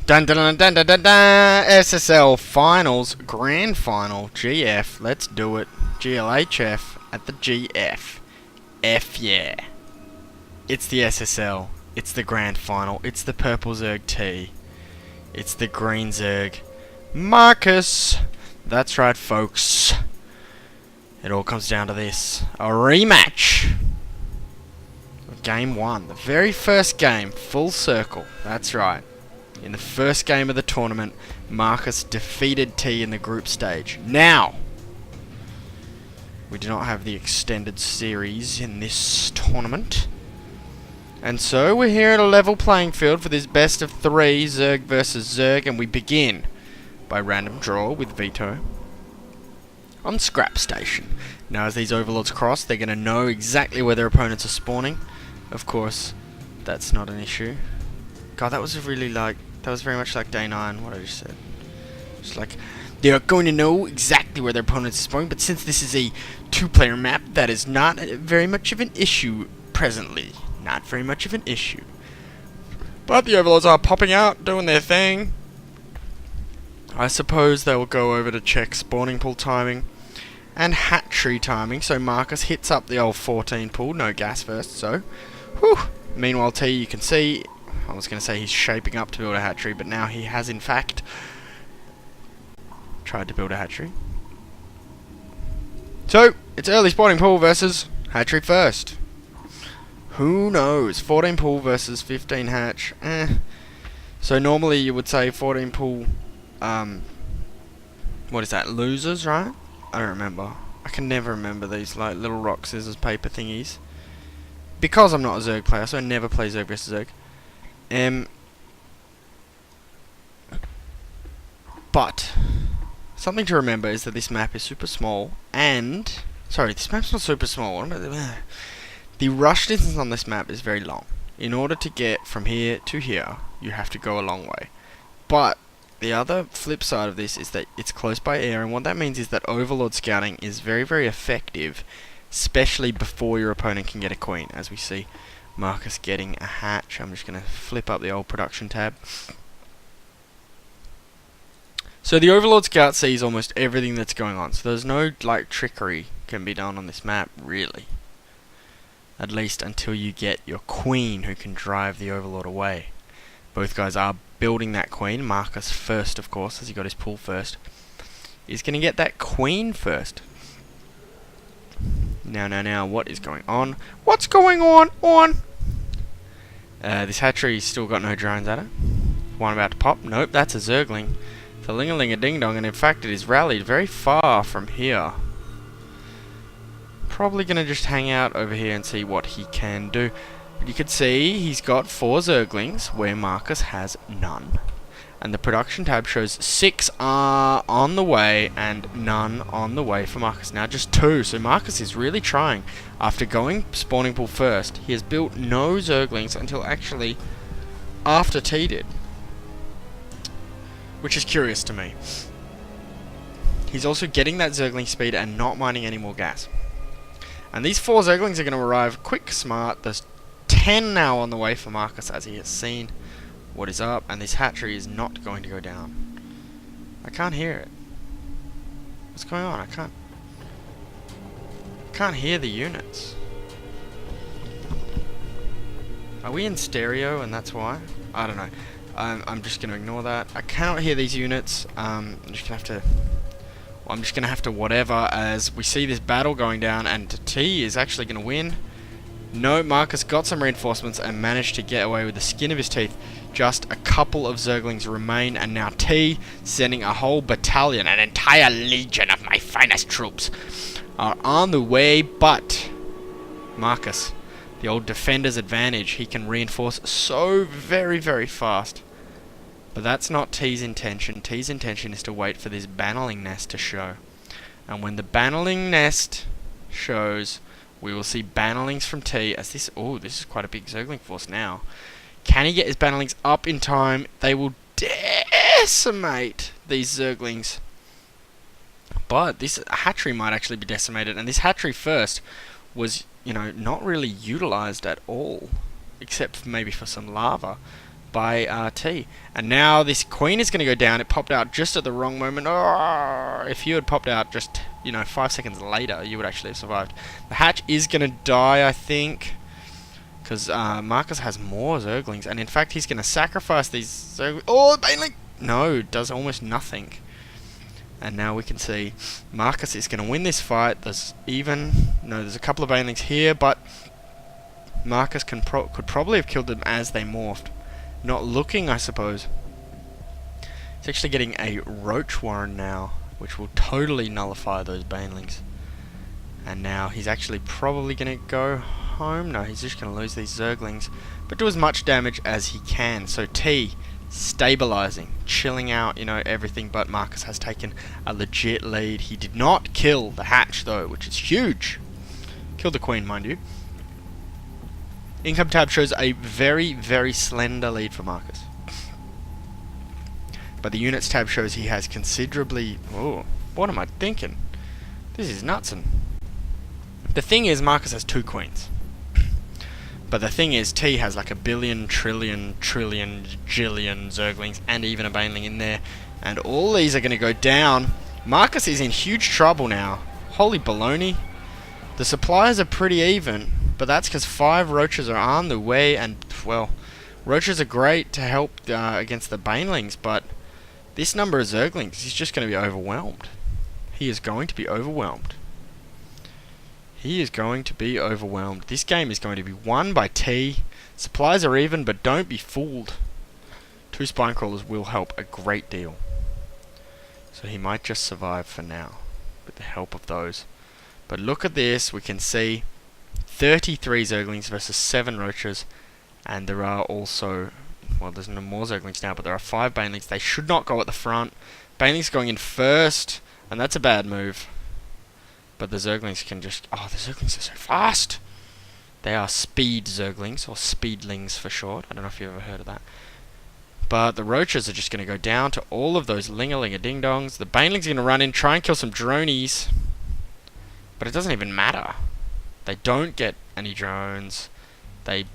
Dun dun dun dun dun dun dun! SSL Finals Grand Final GF. Let's do it. GLHF at the GF. F yeah. It's the SSL. It's the Grand Final. It's the Purple Zerg T. It's the Green Zerg Marcus. That's right, folks. It all comes down to this. A rematch. Game 1. The very first game. Full circle. That's right. In the first game of the tournament, Marcus defeated T in the group stage. Now, we do not have the extended series in this tournament. And so we're here at a level playing field for this best of 3 Zerg versus Zerg, and we begin by random draw with Veto on Scrap Station. Now as these overlords cross, they're going to know exactly where their opponents are spawning. Of course, that's not an issue. God, that was really like, that was very much like Day 9, what I just said. It's like, they're going to know exactly where their opponents are spawning, but since this is a 2-player map, that is not very much of an issue presently. Not very much of an issue. But the overlords are popping out, doing their thing. I suppose they will go over to check spawning pool timing and hatchery timing, so Marcus hits up the old 14 pool, no gas first, so whew. Meanwhile T, you can see, I was going to say he's shaping up to build a hatchery, but now he has in fact tried to build a hatchery. So, it's early spawning pool versus hatchery first. Who knows? 14 pool versus 15 hatch. So normally you would say 14 pool, what is that, losers, right? I don't remember. I can never remember these like little rock, scissors, paper thingies. Because I'm not a Zerg player, so I never play Zerg versus Zerg. But something to remember is that this map is super small, and sorry, this map's not super small. The rush distance on this map is very long. In order to get from here to here, you have to go a long way. But the other flip side of this is that it's close by air, and what that means is that overlord scouting is very, very effective, especially before your opponent can get a queen, as we see Marcus getting a hatch. I'm just going to flip up the old production tab. So the overlord scout sees almost everything that's going on, so there's no like trickery can be done on this map, really. At least until you get your queen who can drive the overlord away. Both guys are building that queen. Marcus first, of course, as he got his pull first. He's going to get that queen first. Now, what is going on? What's going on? This hatchery's still got no drones at it. One about to pop. Nope, that's a Zergling. It's a ling-a-ling-a-ding-dong, and in fact it is rallied very far from here. Probably going to just hang out over here and see what he can do. But you can see he's got 4 Zerglings where Marcus has none. And the production tab shows 6 are on the way and none on the way for Marcus. Now just 2, so Marcus is really trying. After going spawning pool first, he has built no Zerglings until actually after T did. Which is curious to me. He's also getting that Zergling speed and not mining any more gas. And these 4 Zerglings are going to arrive quick, smart. There's 10 now on the way for Marcus as he has seen what is up, and this hatchery is not going to go down. I can't hear it. What's going on? I can't hear the units. Are we in stereo and that's why? I don't know. I'm just going to ignore that. I cannot hear these units. I'm just going to have to whatever, as we see this battle going down, and T is actually going to win. No, Marcus got some reinforcements and managed to get away with the skin of his teeth. Just a couple of Zerglings remain, and now T, sending a whole battalion, an entire legion of my finest troops, are on the way, but Marcus, the old defender's advantage, he can reinforce so very, very fast. But that's not T's intention. T's intention is to wait for this bannerling nest to show. And when the bannerling nest shows, we will see bannerlings from T as this... Oh, this is quite a big Zergling force now. Can he get his bannerlings up in time? They will decimate these Zerglings. But this hatchery might actually be decimated. And this hatchery first was, you know, not really utilized at all. Except maybe for some lava. by T. And now this queen is going to go down. It popped out just at the wrong moment. Oh, if you had popped out just, 5 seconds later, you would actually have survived. The hatch is going to die, I think, because Marcus has more Zerglings. And in fact, he's going to sacrifice these Zerglings. Oh, Baneling! No, does almost nothing. And now we can see Marcus is going to win this fight. There's a couple of Banelings here, but Marcus could probably have killed them as they morphed. Not looking, I suppose. He's actually getting a Roach Warren now, which will totally nullify those Banelings. And now he's actually probably going to go home. No, he's just going to lose these Zerglings, but do as much damage as he can. So T, stabilizing, chilling out, everything, but Marcus has taken a legit lead. He did not kill the hatch, though, which is huge. Killed the queen, mind you. Income tab shows a very, very slender lead for Marcus. But the units tab shows he has considerably... Oh, what am I thinking? This is nutsin'. The thing is, Marcus has 2 queens. But the thing is, T has like a billion, trillion, jillion Zerglings, and even a Baneling in there. And all these are going to go down. Marcus is in huge trouble now. Holy baloney. The supplies are pretty even, but that's because 5 roaches are on the way, and, well, roaches are great to help against the Banelings, but this number of Zerglings, he's just going to be overwhelmed. He is going to be overwhelmed. He is going to be overwhelmed. This game is going to be won by T. Supplies are even, but don't be fooled. 2 spine crawlers will help a great deal. So he might just survive for now, with the help of those. But look at this, we can see 33 Zerglings versus 7 roaches, and there are also, well, there's no more Zerglings now, but there are 5 Banelings. They should not go at the front. Banelings going in first, and that's a bad move. But the Zerglings can just... Oh, the Zerglings are so fast! They are speed Zerglings, or speedlings for short. I don't know if you've ever heard of that. But the roaches are just going to go down to all of those ling-a-ling-a-ding-dongs. The Banelings are going to run in, try and kill some dronies. But it doesn't even matter. They don't get any drones. They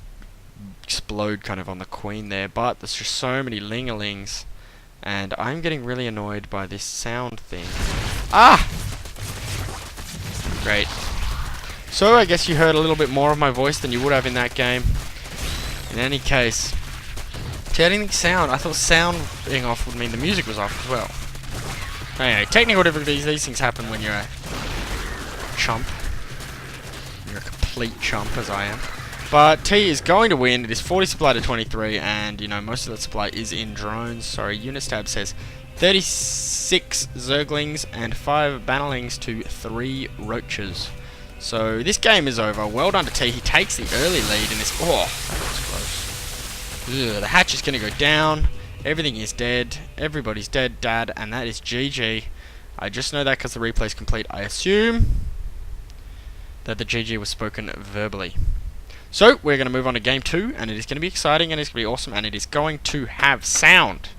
explode kind of on the queen there. But there's just so many ling-a-lings. And I'm getting really annoyed by this sound thing. Ah! Great. So I guess you heard a little bit more of my voice than you would have in that game. In any case, I didn't think sound. I thought sound being off would mean the music was off as well. Anyway, technical difficulties. These things happen when you're a chump. You're a complete chump, as I am. But T is going to win. It is 40 supply to 23, and most of that supply is in drones. Sorry, units tab says 36 Zerglings and 5 Banelings to 3 roaches. So this game is over. Well done to T. He takes the early lead in this. Oh, that was close. Ugh, the hatch is going to go down. Everything is dead. Everybody's dead, Dad, and that is GG. I just know that because the replay is complete. I assume that the GG was spoken verbally. So we're going to move on to game 2, and it is going to be exciting, and it's going to be awesome, and it is going to have sound.